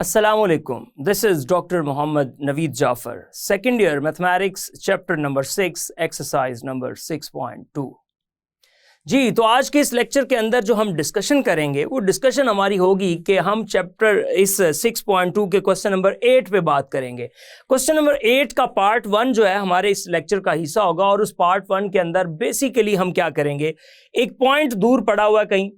Assalamualaikum. This is Dr. Muhammad Naveed Jafar, second year mathematics, chapter number 6, exercise number 6.2. जी, तो आज के इस lecture के अंदर जो हम डिस्कशन करेंगे वो डिस्कशन हमारी होगी कि हम चैप्टर इस 6.2 के क्वेश्चन नंबर 8 पे बात करेंगे। क्वेश्चन नंबर 8 का पार्ट 1 जो है हमारे इस लेक्चर का हिस्सा होगा और उस पार्ट 1 के अंदर बेसिकली हम क्या करेंगे, एक पॉइंट दूर पड़ा हुआ है कहीं,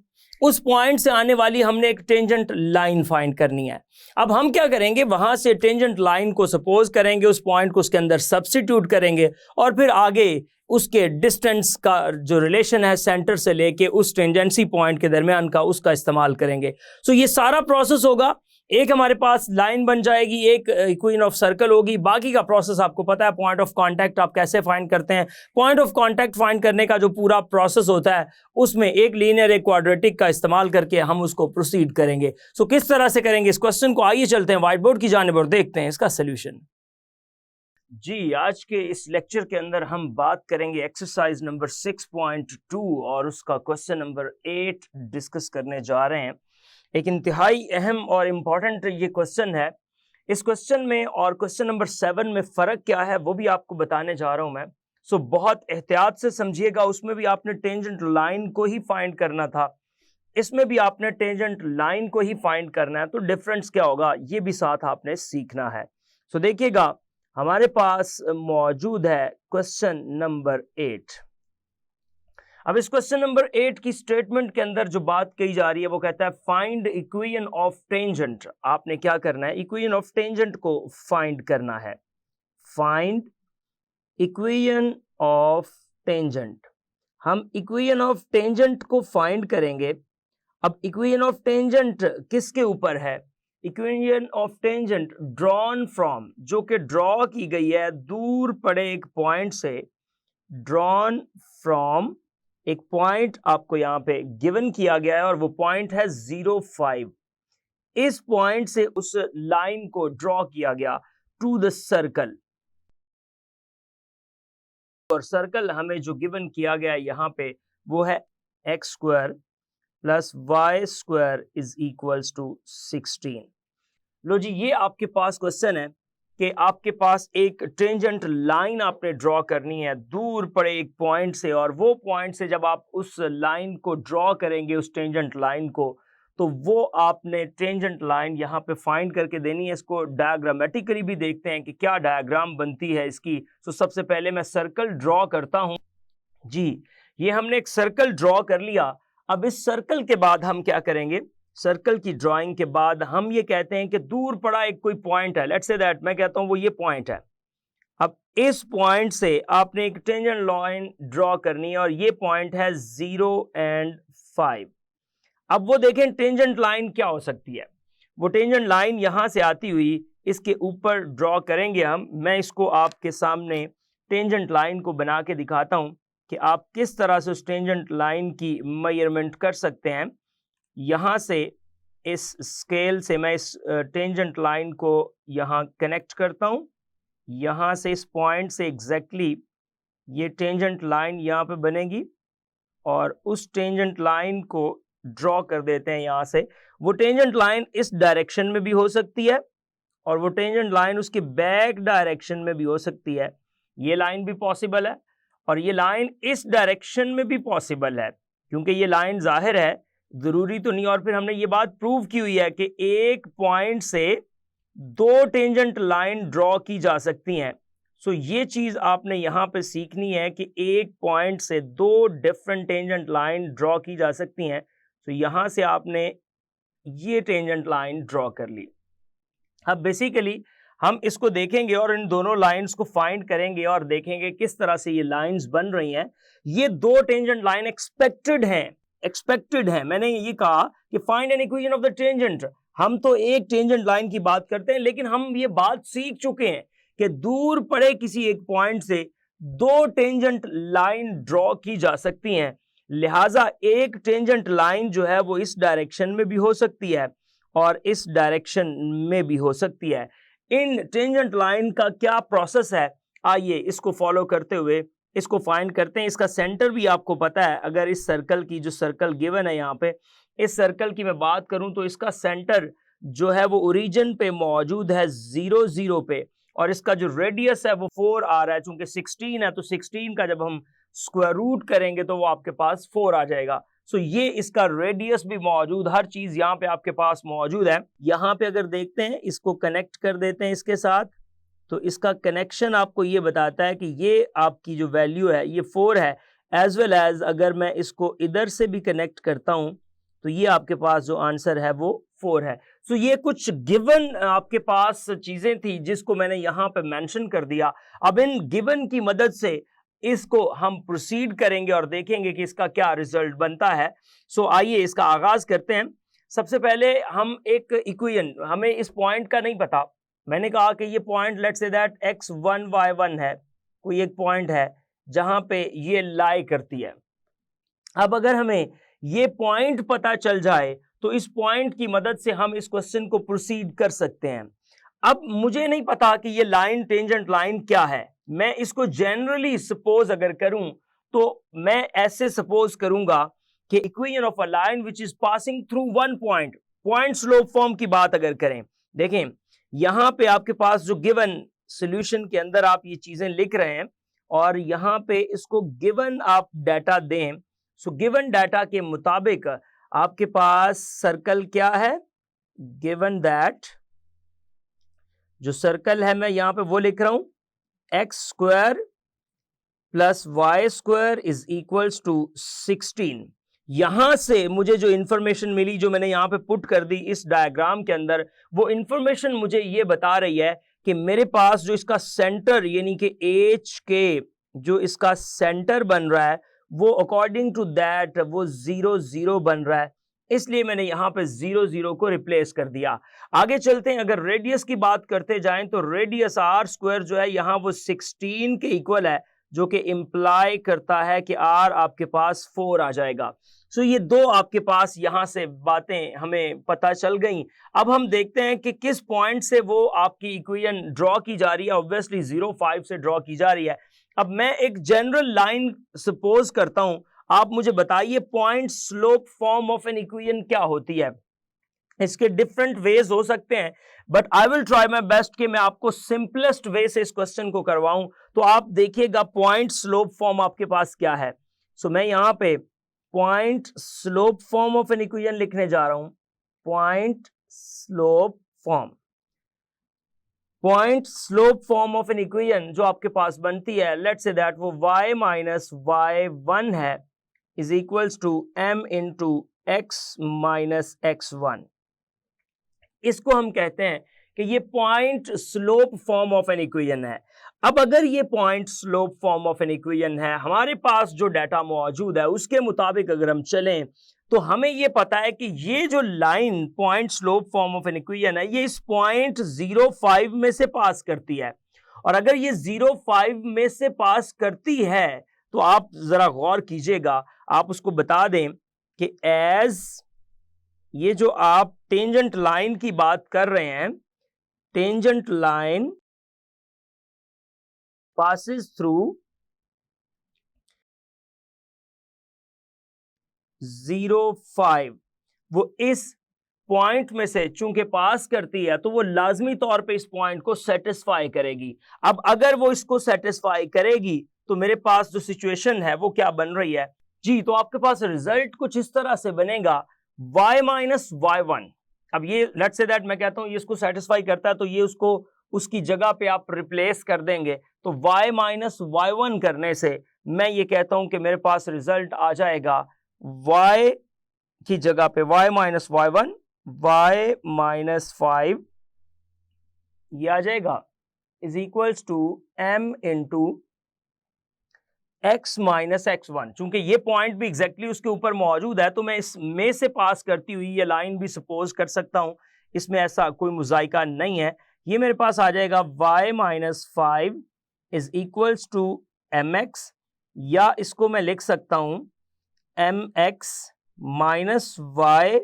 उस पॉइंट से आने वाली हमने एक टेंजेंट लाइन फाइंड करनी है। अब हम क्या करेंगे, वहां से टेंजेंट लाइन को सपोज करेंगे, उस पॉइंट को उसके अंदर सब्स्टिट्यूट करेंगे और फिर आगे उसके डिस्टेंस का जो रिलेशन है सेंटर से लेके उस टेंजेंसी पॉइंट के दरमियान का, उसका इस्तेमाल करेंगे। सो ये सारा प्रोसेस होगा। एक हमारे पास लाइन बन जाएगी, एक इक्वेशन ऑफ सर्कल होगी, बाकी का प्रोसेस आपको पता है। पॉइंट ऑफ कांटेक्ट आप कैसे फाइंड करते हैं, पॉइंट ऑफ कांटेक्ट फाइंड करने का जो पूरा प्रोसेस होता है उसमें एक लीनियर एक क्वाड्रेटिक का इस्तेमाल करके हम उसको प्रोसीड करेंगे। सो किस तरह से करेंगे इस क्वेश्चन को, आइए चलते हैं व्हाइट बोर्ड की जानिब और देखते हैं इसका सोल्यूशन। जी, आज के इस लेक्चर के अंदर हम बात करेंगे एक्सरसाइज नंबर 6.2 और उसका क्वेश्चन नंबर 8 डिस्कस करने जा रहे हैं। एक इंतहाई अहम और इम्पॉर्टेंट ये क्वेश्चन है। इस क्वेश्चन में और क्वेश्चन नंबर 7 में फ़र्क क्या है वो भी आपको बताने जा रहा हूँ मैं। सो बहुत एहतियात से समझिएगा। उसमें भी आपने टेंजेंट लाइन को ही फाइंड करना था, इसमें भी आपने टेंजेंट लाइन को ही फाइंड करना है, तो डिफरेंस क्या होगा ये भी साथ आपने सीखना है। सो देखिएगा, हमारे पास मौजूद है क्वेश्चन नंबर 8। अब इस क्वेश्चन नंबर 8 की स्टेटमेंट के अंदर जो बात कही जा रही है वो कहता है फाइंड इक्वेशन ऑफ टेंजेंट। आपने क्या करना है, इक्वेशन ऑफ टेंजेंट को फाइंड करना है। Find equation of tangent. हम इक्वेशन ऑफ टेंजेंट को फाइंड करेंगे। अब इक्वेशन ऑफ टेंजेंट किसके ऊपर है, equation of tangent drawn from, जो कि ड्रॉ की गई है दूर पड़े एक पॉइंट से। ड्रॉन फ्रॉम एक पॉइंट आपको यहां पे गिवन किया गया है और वो पॉइंट है 0,5। इस पॉइंट से उस लाइन को ड्रॉ किया गया टू द सर्कल, और सर्कल हमें जो गिवन किया गया है यहां पे वो है x² + y² is equals to 16। लो जी, ये आपके पास क्वेश्चन है कि आपके पास एक टेंजेंट लाइन आपने ड्रॉ करनी है दूर पड़े एक पॉइंट से, और वो पॉइंट से जब आप उस लाइन को ड्रॉ करेंगे, उस टेंजेंट लाइन को, तो वो आपने टेंजेंट लाइन यहाँ पे फाइंड करके देनी है। इसको डायग्रामेटिकली भी देखते हैं कि क्या डायग्राम बनती है इसकी। तो सबसे पहले मैं सर्कल ड्रॉ करता हूँ। जी, ये हमने एक सर्कल ड्रॉ कर लिया। अब इस सर्कल के बाद हम क्या करेंगे, सर्कल की ड्राइंग के बाद हम ये कहते हैं कि दूर पड़ा एक कोई पॉइंट है, लेट्स से दैट मैं कहता हूं वो ये पॉइंट है। अब इस पॉइंट से आपने एक टेंजेंट लाइन ड्रॉ करनी है और ये पॉइंट है 0 और 5। अब वो देखें टेंजेंट लाइन क्या हो सकती है। वो टेंजेंट लाइन यहां से आती हुई इसके ऊपर ड्रॉ करेंगे हम। मैं इसको आपके सामने टेंजेंट लाइन को बना के दिखाता हूं कि आप किस तरह से उस टेंजेंट लाइन की मेजरमेंट कर सकते हैं। यहाँ से इस स्केल से मैं इस टेंजेंट लाइन को यहाँ कनेक्ट करता हूँ। यहाँ से इस पॉइंट से एग्जैक्टली ये टेंजेंट लाइन यहाँ पे बनेगी और उस टेंजेंट लाइन को ड्रॉ कर देते हैं यहाँ से। वो टेंजेंट लाइन इस डायरेक्शन में भी हो सकती है और वो टेंजेंट लाइन उसके बैक डायरेक्शन में भी हो सकती है। ये लाइन भी पॉसिबल है और ये लाइन इस डायरेक्शन में भी पॉसिबल है, क्योंकि ये लाइन जाहिर है जरूरी तो नहीं। और फिर हमने ये बात प्रूव की हुई है कि एक पॉइंट से 2 टेंजेंट लाइन ड्रॉ की जा सकती हैं। सो ये चीज आपने यहां पे सीखनी है कि एक पॉइंट से 2 डिफरेंट टेंजेंट लाइन ड्रॉ की जा सकती हैं। सो यहां से आपने ये टेंजेंट लाइन ड्रॉ कर ली। अब बेसिकली हम इसको देखेंगे और इन दोनों लाइंस को फाइंड करेंगे और देखेंगे किस तरह से ये लाइंस बन रही हैं। ये 2 टेंजेंट लाइन एक्सपेक्टेड है। मैंने ये कहा कि find an equation of the tangent. हम तो एक टेंजेंट लाइन की बात करते हैं, लेकिन हम ये बात सीख चुके हैं कि दूर पड़े किसी एक पॉइंट से 2 टेंजेंट लाइन ड्रॉ की जा सकती हैं। लिहाजा एक टेंजेंट लाइन जो है वो इस डायरेक्शन में भी हो सकती है और इस डायरेक्शन में भी हो सकती है। इन टेंजेंट लाइन का क्या प्रोसेस है, आइए इसको फॉलो करते हुए इसको फाइंड करते हैं। इसका सेंटर भी आपको पता है। अगर इस सर्कल की, जो सर्कल गिवन है यहाँ पे, इस सर्कल की मैं बात करूं तो इसका सेंटर जो है वो ओरिजिन पे मौजूद है 0 0 पे, और इसका जो रेडियस है वो 4 आ रहा है। चूंकि 16 है तो 16 का जब हम स्क्वायर रूट करेंगे तो वो आपके पास 4 आ जाएगा। सो ये इसका रेडियस भी मौजूद, हर चीज यहाँ पे आपके पास मौजूद है। यहाँ पे अगर देखते हैं, इसको कनेक्ट कर देते हैं इसके साथ, तो इसका कनेक्शन आपको ये बताता है कि ये आपकी जो वैल्यू है ये 4 है, एज वेल एज अगर मैं इसको इधर से भी कनेक्ट करता हूं तो ये आपके पास जो आंसर है वो 4 है। सो ये कुछ गिवन आपके पास चीजें थी जिसको मैंने यहाँ पे मेंशन कर दिया। अब इन गिवन की मदद से इसको हम प्रोसीड करेंगे और देखेंगे कि इसका क्या रिजल्ट बनता है। सो आइए इसका आगाज करते हैं। सबसे पहले हम एक इक्वेशन, हमें इस पॉइंट का नहीं पता, मैंने कहा कि ये point let's say that x1 y1 है, कोई एक पॉइंट है जहां पे ये लाई करती है। अब अगर हमें ये पॉइंट पता चल जाए तो इस पॉइंट की मदद से हम इस क्वेश्चन को प्रोसीड कर सकते हैं। अब मुझे नहीं पता कि ये लाइन टेंजेंट लाइन क्या है, मैं इसको जनरली सपोज अगर करूं तो मैं ऐसे सपोज करूंगा कि equation of a line which is passing through one point, point slope form की बात अगर करें। देखें यहां पे आपके पास जो गिवन सॉल्यूशन के अंदर आप ये चीजें लिख रहे हैं और यहां पे इसको गिवन आप डाटा दें। सो गिवन डाटा के मुताबिक आपके पास सर्कल क्या है, गिवन दैट जो सर्कल है मैं यहां पे वो लिख रहा हूं, x square plus y square is equals to 16। यहां से मुझे जो इंफॉर्मेशन मिली, जो मैंने यहां पे पुट कर दी इस डायग्राम के अंदर, वो इंफॉर्मेशन मुझे ये बता रही है कि मेरे पास जो इसका सेंटर यानी कि एच के जो इसका सेंटर बन रहा है वो अकॉर्डिंग टू दैट वो 0 0 बन रहा है, इसलिए मैंने यहां पे 0 0 को रिप्लेस कर दिया। आगे चलते हैं, अगर रेडियस की बात करते जाएं तो रेडियस आर स्क्वायर जो है यहां वो 16 के इक्वल है, जो कि इंप्लाई करता है कि आर आपके पास 4 आ जाएगा। सो ये दो आपके पास यहां से बातें हमें पता चल गई। अब हम देखते हैं कि किस पॉइंट से वो आपकी इक्वेशन ड्रॉ की जा रही है। ऑब्वियसली 0 5 से ड्रॉ की जा रही है। अब मैं एक जनरल लाइन सपोज करता हूं, आप मुझे बताइए point slope form of an equation क्या होती है। इसके डिफरेंट वेज हो सकते हैं, but I will try my best कि मैं आपको सिंपलेस्ट वे से इस क्वेश्चन को करवाऊं। तो आप देखिएगा पॉइंट स्लोप फॉर्म आपके पास क्या है। सो मैं यहां पे point slope form of an equation लिखने जा रहा हूं। Point slope form, point slope form of an equation जो आपके पास बनती है, लेट्स से दैट वो y माइनस y1 है is equals to m into x minus x1। इसको हम कहते हैं कि ये point slope form of an equation है। अब अगर ये point slope form of an equation है, हमारे पास जो डाटा मौजूद है उसके मुताबिक अगर हम चलें तो हमें ये पता है कि ये जो line point slope form of an equation है ये इस पॉइंट 0 5 में से पास करती है। और अगर ये 0 5 में से पास करती है तो आप जरा गौर कीजिएगा, आप उसको बता दें कि एज ये जो आप टेंजेंट लाइन की बात कर रहे हैं, टेंजेंट लाइन पासिस थ्रू 0 5, वो इस पॉइंट में से चूंकि पास करती है तो वो लाजमी तौर पे इस पॉइंट को सेटिस्फाई करेगी। अब अगर वो इसको सेटिस्फाई करेगी तो मेरे पास जो सिचुएशन है वो क्या बन रही है जी, तो आपके पास रिजल्ट कुछ इस तरह से बनेगा y माइनस y1। अब ये लेट्स से दैट मैं कहता हूं ये इसको सेटिस्फाई करता है तो ये उसको उसकी जगह पे आप रिप्लेस कर देंगे, तो y माइनस y1 करने से मैं ये कहता हूं कि मेरे पास रिजल्ट आ जाएगा y की जगह पे y minus y1, y minus 5 ये आ जाएगा is equals to m into x minus x1। चूंकि ये पॉइंट भी एग्जैक्टली उसके ऊपर मौजूद है तो मैं इसमें से पास करती हुई ये लाइन भी सपोज कर सकता हूं, इसमें ऐसा कोई मुजाइका नहीं है। ये मेरे पास आ जाएगा y minus 5 is equals to mx, या इसको मैं लिख सकता हूं mx minus y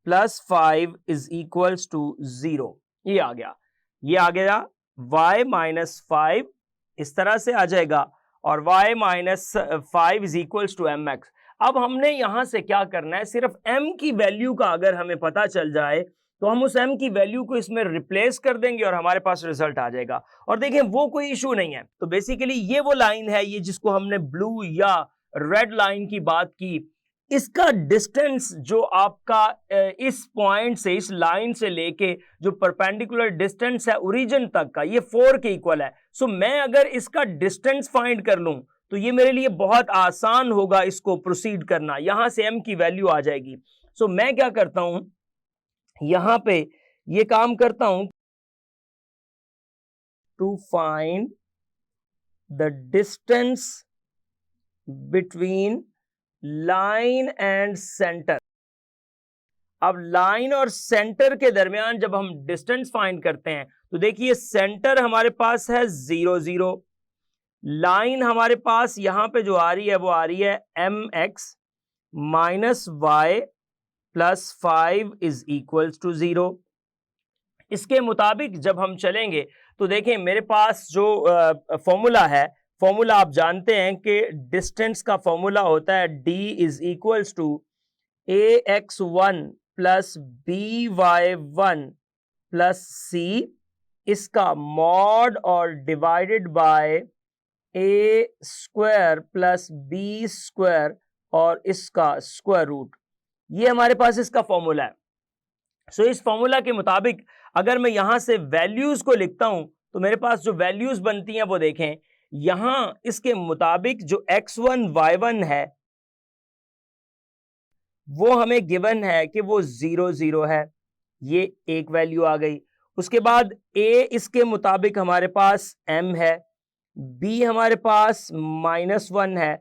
plus 5 is equals to 0। ये आ गया y माइनस 5 इस तरह से आ जाएगा और y minus 5 is equals to mx। अब हमने यहां से क्या करना है, सिर्फ m की वैल्यू का अगर हमें पता चल जाए तो हम उस m की वैल्यू को इसमें रिप्लेस कर देंगे और हमारे पास रिजल्ट आ जाएगा। और देखें वो कोई इशू नहीं है। तो बेसिकली ये वो लाइन है, ये जिसको हमने ब्लू या रेड लाइन की बात की, इसका डिस्टेंस जो आपका इस पॉइंट से, इस लाइन से लेके जो परपेंडिकुलर डिस्टेंस है ओरिजिन तक का, ये 4 के इक्वल है। सो मैं अगर इसका डिस्टेंस फाइंड कर लूं तो ये मेरे लिए बहुत आसान होगा इसको प्रोसीड करना। यहां से m की वैल्यू आ जाएगी। सो मैं क्या करता हूं, यहां पे ये काम करता हूं, to find the distance between line and centre. अब लाइन और सेंटर के दरमियान जब हम डिस्टेंस फाइंड करते हैं तो देखिए सेंटर हमारे पास है 0 0, लाइन हमारे पास यहां पे जो आ रही है वो आ रही है mx minus y plus 5 is equals to 0। इसके मुताबिक जब हम चलेंगे तो देखें मेरे पास जो फॉर्मूला है, फॉर्मूला आप जानते हैं कि डिस्टेंस का फॉर्मूला होता है d is equals to ax1 plus by1 plus c, इसका मॉड और divided by a square plus b square और इसका स्क्वायर रूट। ये हमारे पास इसका फॉर्मूला है। सो इस फॉर्मूला के मुताबिक अगर मैं यहां से वैल्यूज को लिखता हूं तो मेरे पास जो वैल्यूज बनती हैं वो देखें, यहां इसके मुताबिक जो x1 y1 है वो हमें गिवन है कि वो 0 0 है, ये एक वैल्यू आ गई। उसके बाद a इसके मुताबिक हमारे पास m है, b हमारे पास -1 है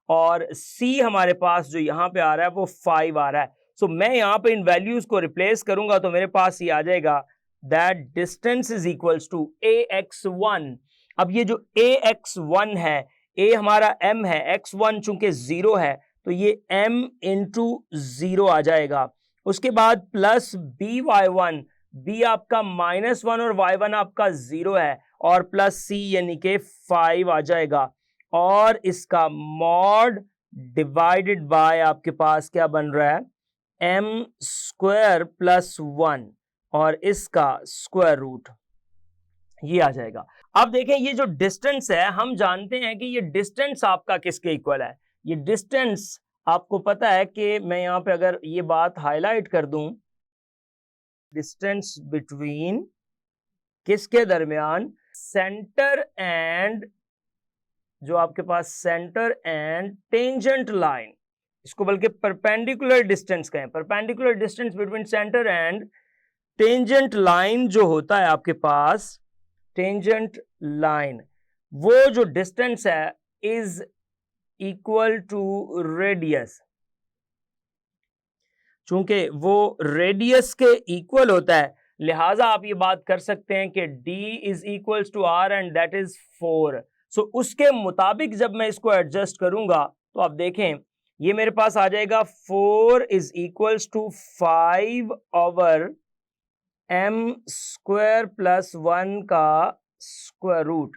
और c हमारे पास जो यहां पे आ रहा है वो 5 आ रहा है। सो मैं यहां पे इन वैल्यूज को रिप्लेस करूंगा तो मेरे पास ये आ जाएगा that distance is equals to ax1। अब ये जो ax1 है, a हमारा m है, x1 चूंकि 0 है तो ये m इंटू 0 आ जाएगा। उसके बाद प्लस by1, b आपका -1 और y1 आपका 0 है और प्लस c यानी कि 5 आ जाएगा और इसका मॉड डिवाइडेड बाय आपके पास क्या बन रहा है, m स्क्वायर प्लस 1 और इसका स्क्वायर रूट, ये आ जाएगा। अब देखें ये जो डिस्टेंस है, हम जानते हैं कि ये डिस्टेंस आपका किसके इक्वल है। ये डिस्टेंस आपको पता है कि मैं यहां पे अगर ये बात हाईलाइट कर दूं, डिस्टेंस बिटवीन किसके दरमियान, सेंटर एंड, जो आपके पास सेंटर एंड टेंजेंट लाइन, इसको बल्कि परपेंडिकुलर डिस्टेंस कहें, perpendicular distance between centre and tangent line जो होता है आपके पास, टेंजेंट लाइन, वो जो डिस्टेंस है इज इक्वल टू रेडियस। चूंकि वो रेडियस के इक्वल होता है लिहाजा आप ये बात कर सकते हैं कि d is equals to r and that is 4। So उसके मुताबिक जब मैं इसको एडजस्ट करूंगा तो आप देखें ये मेरे पास आ जाएगा 4 is equals to 5 over m square plus 1 का स्क्वायर रूट।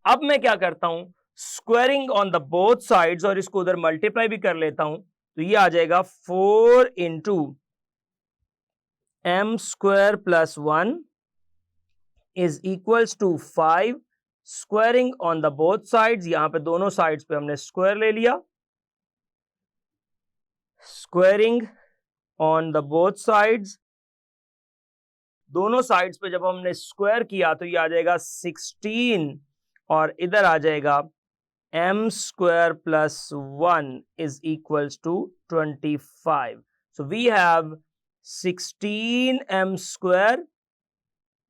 अब मैं क्या करता हूं, squaring on the both sides और इसको उधर मल्टीप्लाई भी कर लेता हूं तो ये आ जाएगा 4 into m square plus 1 is equals to 5, squaring on the both sides, यहां पे दोनों साइड्स पे हमने स्क्वायर ले लिया, squaring on the both sides, दोनों साइड्स पे जब हमने स्क्वायर किया तो ये आ जाएगा 16 और इधर आ जाएगा m square plus 1 is equals to 25। So we have 16m square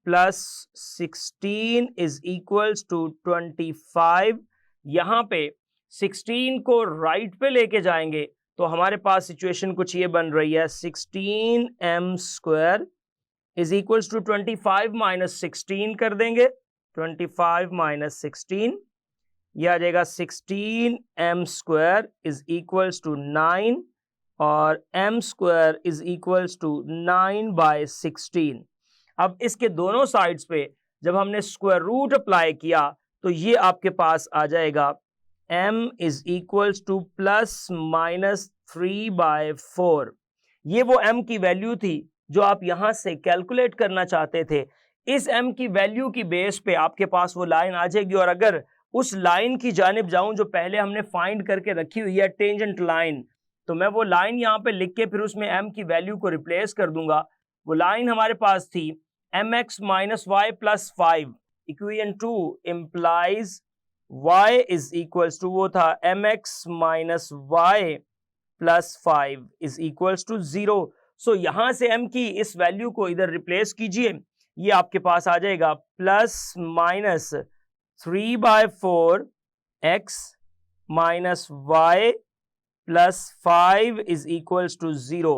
plus 16 is equals to 25। यहां पे 16 को राइट पे लेके जाएंगे तो हमारे पास सिचुएशन कुछ ये बन रही है, 16m square is equals to 25 minus 16 कर देंगे, 25 माइनस 16 ये आ जाएगा 16m square is equals to 9 और m square is equals to 9 by 16। अब इसके दोनों साइड्स पे जब हमने स्क्वायर रूट अप्लाई किया तो ये आपके पास आ जाएगा m is equals to plus minus 3 by 4। ये वो m की वैल्यू थी जो आप यहां से कैलकुलेट करना चाहते थे, इस m की वैल्यू की बेस पे आपके पास वो लाइन आ जाएगी। और अगर उस लाइन की जानिब जाऊं जो पहले हमने फाइंड करके रखी हुई है टेंजेंट लाइन, तो मैं वो लाइन यहाँ पे लिख के फिर उसमें m की वैल्यू को रिप्लेस कर दूंगा। वो लाइन हमारे पास थी mx minus y plus 5, equation 2 implies y is equals to, वो था mx minus y plus 5 is equals to 0। सो यहां से m की इस वैल्यू को इधर रिप्लेस कीजिए, ये आपके पास आ जाएगा plus minus 3/4 x minus y plus 5 is equals to 0.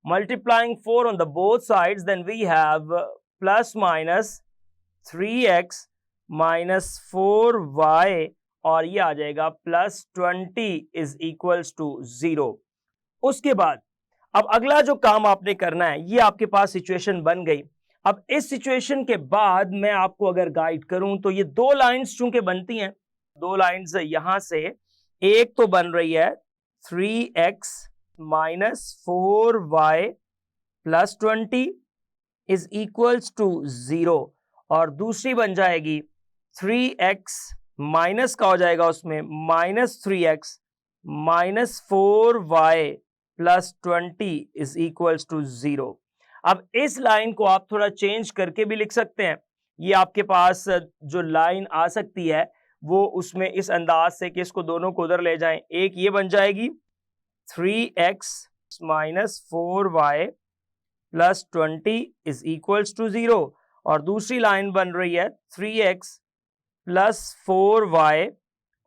Multiplying 4 on the both sides, then we have plus minus 3x minus 4y, और ये आ जाएगा plus 20 is equals to 0. उसके बाद अब अगला जो काम आपने करना है, ये आपके पास सिचुएशन बन गई। अब इस सिचुएशन के बाद मैं आपको अगर गाइड करूं तो ये दो लाइंस चूंकि बनती हैं, दो लाइंस यहां से, एक तो बन रही है 3x minus 4y plus 20 is equals to 0, और दूसरी बन जाएगी 3x माइनस का हो जाएगा उसमें minus 3x minus 4y plus 20 is equals to 0। अब इस लाइन को आप थोड़ा चेंज करके भी लिख सकते हैं। ये आपके पास जो लाइन आ सकती है वो उसमें इस अंदाज से कि इसको दोनों को उधर ले जाएं, एक ये बन जाएगी 3x minus 4y plus 20 is equals to 0, और दूसरी लाइन बन रही है 3x प्लस 4y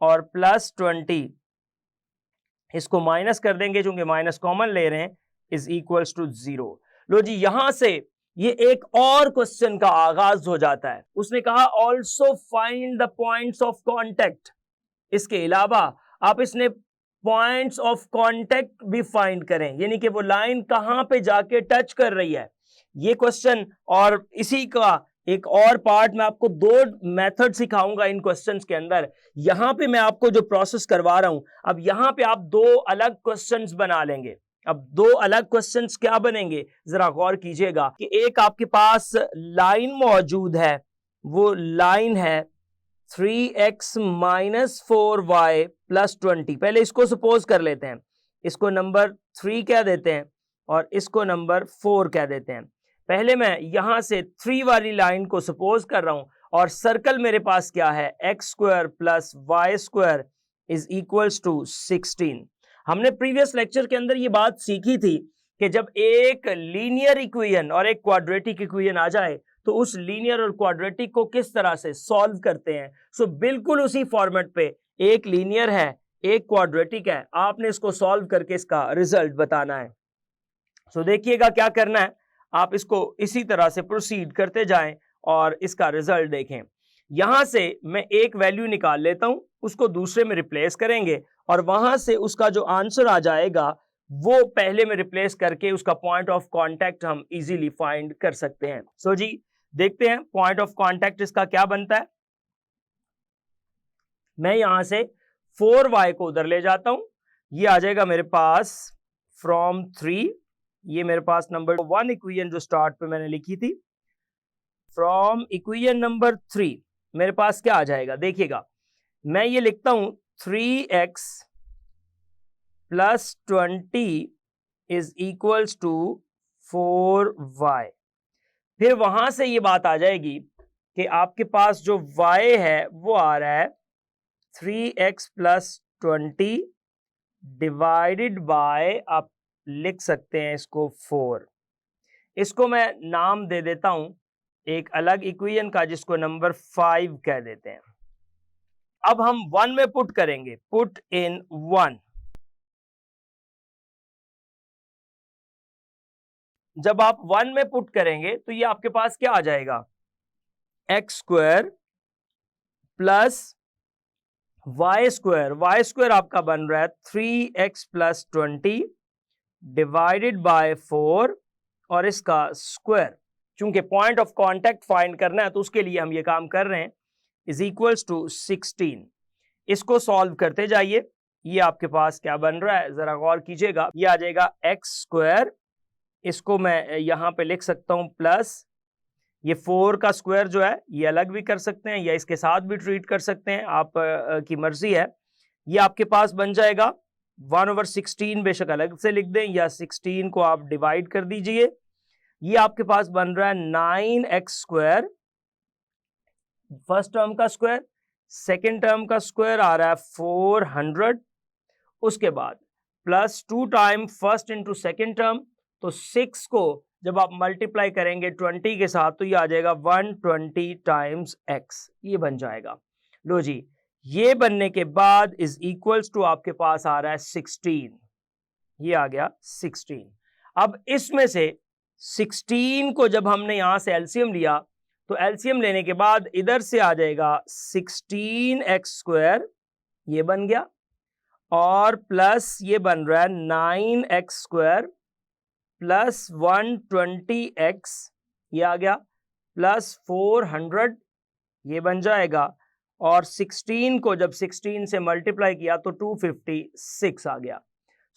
और प्लस 20, इसको माइनस कर देंगे चूंकि माइनस कॉमन ले रहे हैं, इज इक्वल्स टू 0। लो जी, यहां से ये एक और क्वेश्चन का आगाज हो जाता है। उसने कहा also find the points of contact. इसके अलावा आप इसने पॉइंट्स ऑफ कांटेक्ट भी फाइंड करें, यानी कि वो लाइन कहां पे जाके टच कर रही है, ये क्वेश्चन। और इसी का एक और पार्ट मैं आपको दो मेथड सिखाऊंगा इन क्वेश्चंस के अंदर। यहां पे मैं आपको जो प्रोसेस करवा रहा हूं, अब यहां पे आप दो अलग क्वेश्चंस बना लेंगे। अब दो अलग क्वेश्चंस क्या बनेंगे, जरा गौर कीजिएगा कि एक आपके पास लाइन मौजूद है, वो लाइन है 3x माइनस 4y प्लस 20। पहले इसको सपोज कर लेते हैं, इसको नंबर 3 कह देते हैं और इसको नंबर 4 कह देते हैं। पहले मैं यहां से 3 वाली लाइन को सपोज कर रहा हूं, और सर्कल मेरे पास क्या है, x square plus y square is equals to 16। हमने प्रीवियस लेक्चर के अंदर ये बात सीखी थी कि जब एक लीनियर इक्वेशन और एक क्वाड्रेटिक इक्वेशन आ जाए तो उस लीनियर और क्वाड्रेटिक को किस तरह से सॉल्व करते हैं। सो बिल्कुल उसी फॉर्मेट पे, एक लीनियर है एक क्वाड्रेटिक है, आपने इसको सॉल्व करके इसका रिजल्ट बताना है। सो देखिएगा क्या करना है, आप इसको इसी तरह से प्रोसीड करते जाएं और इसका रिजल्ट देखें। यहां से मैं एक वैल्यू निकाल लेता हूं, उसको दूसरे में रिप्लेस करेंगे और वहां से उसका जो आंसर आ जाएगा वो पहले में रिप्लेस करके उसका पॉइंट ऑफ कांटेक्ट हम इजीली फाइंड कर सकते हैं। सो जी देखते हैं पॉइंट ऑफ कांटेक्ट इसका क्या बनता है। मैं यहां से 4y को उधर ले जाता हूं, ये आ जाएगा मेरे पास फ्रॉम 3, ये मेरे पास नंबर 1 इक्वेशन जो स्टार्ट पे मैंने लिखी थी, फ्रॉम इक्वेशन नंबर 3 मेरे पास क्या आ जाएगा, देखिएगा मैं ये लिखता हूं 3x plus 20 is equals to 4y। फिर वहां से ये बात आ जाएगी कि आपके पास जो y है वो आ रहा है 3x प्लस 20 डिवाइडेड बाय, आप लिख सकते हैं इसको 4। इसको मैं नाम दे देता हूं एक अलग इक्वेशन का जिसको नंबर 5 कह देते हैं। अब हम 1 में पुट करेंगे, पुट इन 1। जब आप 1 में पुट करेंगे तो ये आपके पास क्या आ जाएगा, x square plus y square. Y square आपका बन रहा है 3x प्लस 20 डिवाइडेड बाय 4 और इसका स्क्वायर। चूंकि पॉइंट ऑफ कांटेक्ट फाइंड करना है तो उसके लिए हम ये काम कर रहे हैं, इज इक्वल्स टू 16। इसको सॉल्व करते जाइए, ये आपके पास क्या बन रहा है जरा गौर कीजिएगा, ये आ जाएगा एक्स स्क्वायर इसको मैं यहाँ पे लिख सकता हूँ प्लस ये 4 का स्क्वायर जो है ये अलग भी कर सकते हैं या इसके साथ भी ट्रीट कर सकते हैं, आप की मर्जी है। ये आपके पास बन जाएगा 1/16, बेशक अलग से लिख दें या 16 को आप डिवाइड कर दीजिए। ये आपके पास बन रहा है 9x², फर्स्ट टर्म का स्क्वायर, सेकेंड टर्म का स्क्वायर आ रहा है 400, उसके बाद plus 2 time first into second term, तो 6 को जब आप मल्टीप्लाई करेंगे 20 के साथ तो ये आ जाएगा 120 टाइम्स x, ये बन जाएगा। लो जी, ये बनने के बाद इज इक्वल्स टू आपके पास आ रहा है 16, ये आ गया 16। अब इसमें से 16 को जब हमने यहां से एलसीएम लिया तो एलसीएम लेने के बाद इधर से आ जाएगा 16x², ये बन गया, और प्लस ये बन रहा है 9x² प्लस 120x, ये आ गया, प्लस 400, ये बन जाएगा, और 16 को जब 16 से मल्टीप्लाई किया तो 256 आ गया।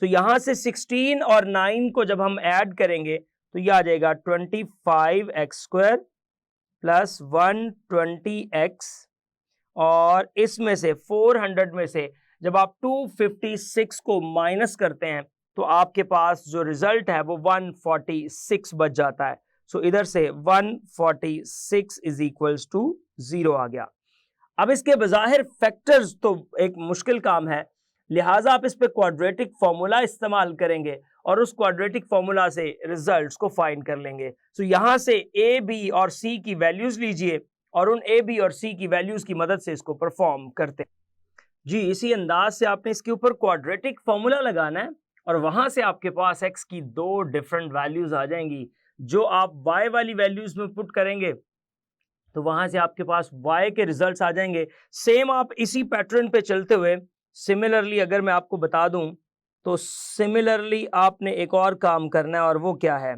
तो यहां से 16 और 9 को जब हम ऐड करेंगे तो ये आ जाएगा 25x² प्लस 120x, और इसमें से 400 में से जब आप 256 को माइनस करते हैं तो आपके पास जो रिजल्ट है वो 146 बच जाता है। सो इधर से 146 इज इक्वल्स टू 0 आ गया। अब इसके बज़ाहिर फैक्टर्स तो एक मुश्किल काम है, लिहाजा आप इस पे क्वाड्रेटिक फॉर्मूला इस्तेमाल करेंगे और उस क्वाड्रेटिक फॉर्मूला से रिजल्ट्स को फाइंड कर लेंगे। सो यहां से ए, बी और सी की वैल्यूज लीजिए और उन ए, बी और सी की वैल्यूज की मदद से इसको परफॉर्म करते हैं। जी, इसी अंदाज से आपने इसके ऊपर क्वाड्रेटिक फॉर्मूला लगाना है और वहां से आपके पास x की 2 डिफरेंट वैल्यूज आ जाएंगी, जो आप y वाली वैल्यूज में पुट करेंगे तो वहां से आपके पास y के रिजल्ट्स आ जाएंगे। सेम आप इसी पैटर्न पे चलते हुए सिमिलरली अगर मैं आपको बता दूं तो सिमिलरली आपने एक और काम करना है, और वो क्या है,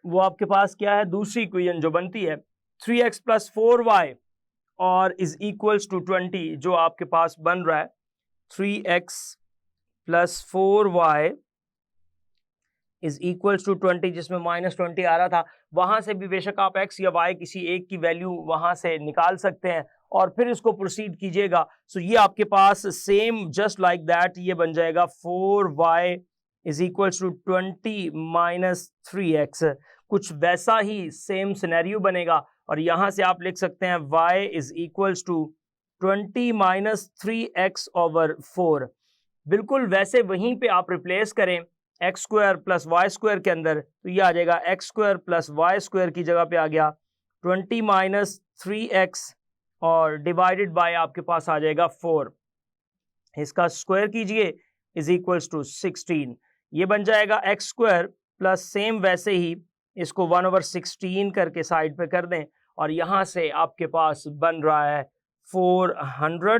वो आपके पास क्या है, दूसरी इक्वेशन जो बनती है 3x प्लस 4y और इज इक्वल्स टू 20, जो आपके पास बन रहा है 3x plus 4y is equals to 20, जिसमें -20 आ रहा था, वहां से भी बेशक आप x या y किसी एक की वैल्यू वहां से निकाल सकते हैं और फिर इसको प्रोसीड कीजिएगा। सो ये आपके पास सेम जस्ट लाइक दैट ये बन जाएगा 4y is equals to 20 minus 3x, कुछ वैसा ही सेम सिनेरियो बनेगा और यहां से आप लिख सकते हैं y is equals to 20 minus 3x over 4। बिल्कुल वैसे वहीं पे आप रिप्लेस करें x² प्लस y² के अंदर, तो ये आ जाएगा x² प्लस y² की जगह पे आ गया 20 माइनस 3x और डिवाइडेड बाय आपके पास आ जाएगा 4, इसका स्क्वायर कीजिए इज इक्वल्स टू 16, ये बन जाएगा x² प्लस सेम वैसे ही इसको 1/16 करके साइड पे कर दें और यहां से आपके पास बन रहा है 400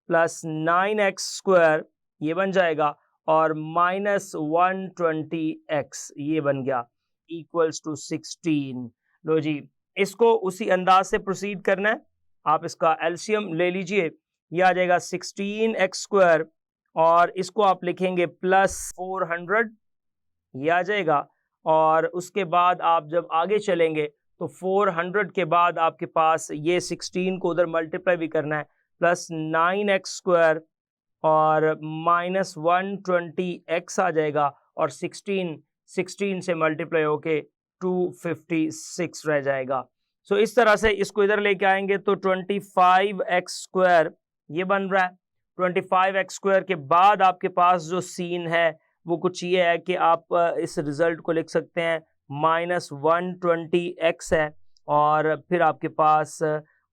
प्लस 9x², ये बन जाएगा, और माइनस 120x, ये बन गया, इक्वल्स टू 16। लो जी, इसको उसी अंदाज से प्रोसीड करना है, आप इसका एलसीएम ले लीजिए, ये आ जाएगा 16x² और इसको आप लिखेंगे प्लस 400, ये आ जाएगा, और उसके बाद आप जब आगे चलेंगे तो 400 के बाद आपके पास ये 16 को उधर मल्टीप्लाई भी करना है, प्लस 9x² और माइनस 120x आ जाएगा, और 16 से मल्टीप्लाई होके 256 रह जाएगा। सो इस तरह से इसको इधर लेके आएंगे तो 25x² ये बन रहा है। 25x² के बाद आपके पास जो सीन है वो कुछ ये है कि आप इस रिजल्ट को लिख सकते हैं माइनस 120x है, और फिर आपके पास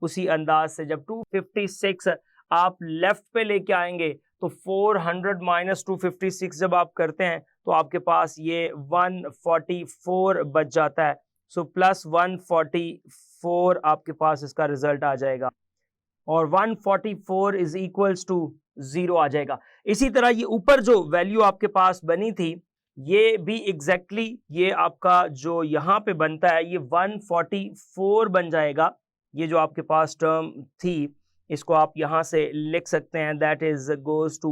उसी अंदाज से जब 256 आप लेफ्ट पे लेके आएंगे तो 400 माइनस 256 जब आप करते हैं तो आपके पास ये 144 बच जाता है। सो प्लस 144 आपके पास इसका रिजल्ट आ जाएगा और 144 इज इक्वल्स टू 0 आ जाएगा। इसी तरह ये ऊपर जो वैल्यू आपके पास बनी थी ये भी एग्जैक्टली ये आपका जो यहाँ पे बनता है ये 144 बन जाएगा। ये जो आपके पास टर्म थी इसको आप यहाँ से लिख सकते हैं, that is goes to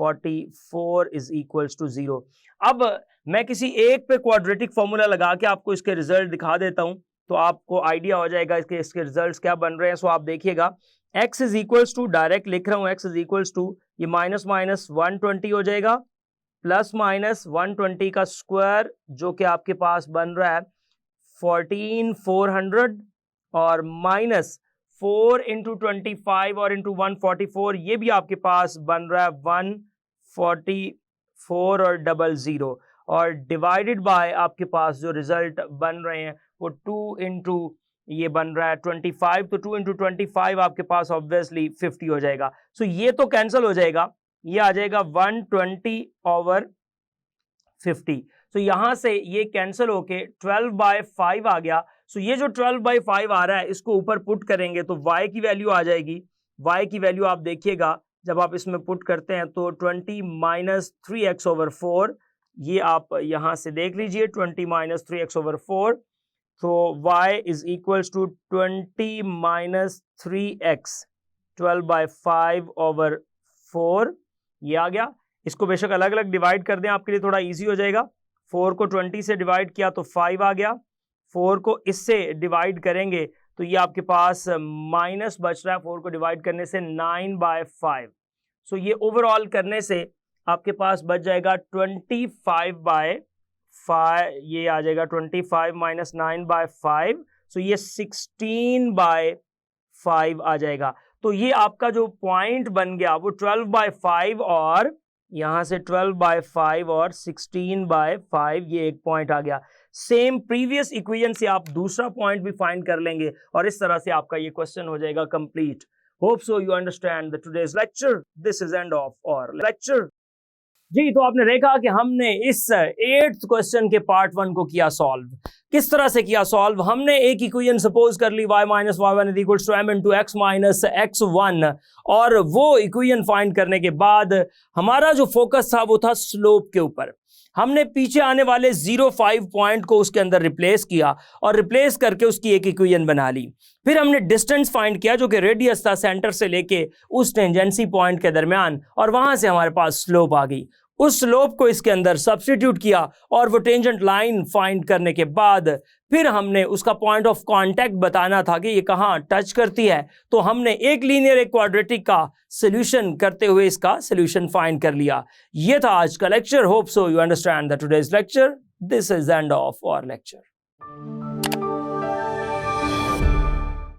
144 is equals to 0। अब मैं किसी एक पे क्वाड्रेटिक फॉर्मूला लगा के आपको इसके रिजल्ट दिखा देता हूं, तो आपको आइडिया हो जाएगा इसके रिजल्ट्स क्या बन रहे हैं। सो आप देखिएगा, x is equals to, direct लिख रहा हूं, x इज इक्वल्स टू ये माइनस माइनस 120 हो जाएगा, प्लस माइनस 120 का स्क्वायर जो कि आपके पास बन रहा है 14400, और माइनस 4 इंटू 25 और इंटू 144, ये भी आपके पास बन रहा है 144 और 00, और डिवाइडेड बाय आपके पास जो रिजल्ट बन रहे हैं वो 2 इंटू ये बन रहा है 25, तो 2 इंटू 25 आपके पास ऑब्वियसली 50 हो जाएगा। सो ये तो कैंसिल हो जाएगा, ये आ जाएगा 120 ओवर 50। सो यहां से ये कैंसिल होके 12/5 आ गया। सो ये जो 12/5 आ रहा है इसको ऊपर पुट करेंगे तो y की वैल्यू आ जाएगी। y की वैल्यू आप देखिएगा जब आप इसमें पुट करते हैं तो 20 माइनस 3x ओवर 4, ये आप यहां से देख लीजिए 20 माइनस 3x ओवर 4, तो y is equals to 20 minus 3x 12/5 over 4, ये आ गया। इसको बेशक अलग अलग डिवाइड कर दें, आपके लिए थोड़ा इजी हो जाएगा। 4 को 20 से डिवाइड किया तो 5 आ गया, 4 को इससे डिवाइड करेंगे तो ये आपके पास माइनस बच रहा है, 4 को डिवाइड करने से 9/5। सो ये ओवरऑल करने से आपके पास बच जाएगा 25/5, ये आ जाएगा 25 माइनस 9/5, सो ये 16/5 आ जाएगा। तो ये आपका जो पॉइंट बन गया वो 12/5 और यहां से 12/5 और 16/5, ये एक पॉइंट आ गया। सेम प्रीवियस इक्वेशन से आप दूसरा पॉइंट भी फाइंड कर लेंगे और इस तरह से आपका ये क्वेश्चन हो जाएगा complete. Hope so you understand the today's lecture. This is end of our lecture. जी, तो आपने देखा कि हमने इस 8th क्वेश्चन के पार्ट 1 को किया सॉल्व। किस तरह से किया सॉल्व? हमने एक इक्वेशन सपोज कर ली y minus y1 is equals to m into x minus x1, और वो इक्वेशन फाइंड करने के बाद हमारा जो फोकस था वो था स्लोप के ऊपर। हमने पीछे आने वाले 0.5 पॉइंट को उसके अंदर रिप्लेस किया और रिप्लेस करके उसकी एक इक्वेशन बना ली। फिर हमने डिस्टेंस फाइंड किया जो कि रेडियस था सेंटर से लेके उस टेंजेंसी पॉइंट के दरमियान, और वहां से हमारे पास स्लोप आ गई। उस स्लोप को इसके अंदर सब्स्टिट्यूट किया और वो टेंजेंट लाइन फाइंड करने के बाद फिर हमने उसका पॉइंट ऑफ कांटेक्ट बताना था कि ये कहाँ टच करती है, तो हमने एक लीनियर एक क्वाड्रेटिक का सॉल्यूशन करते हुए इसका सॉल्यूशन फाइंड कर लिया। ये था आज का lecture. Hope so you understand the today's lecture. This is end of our lecture.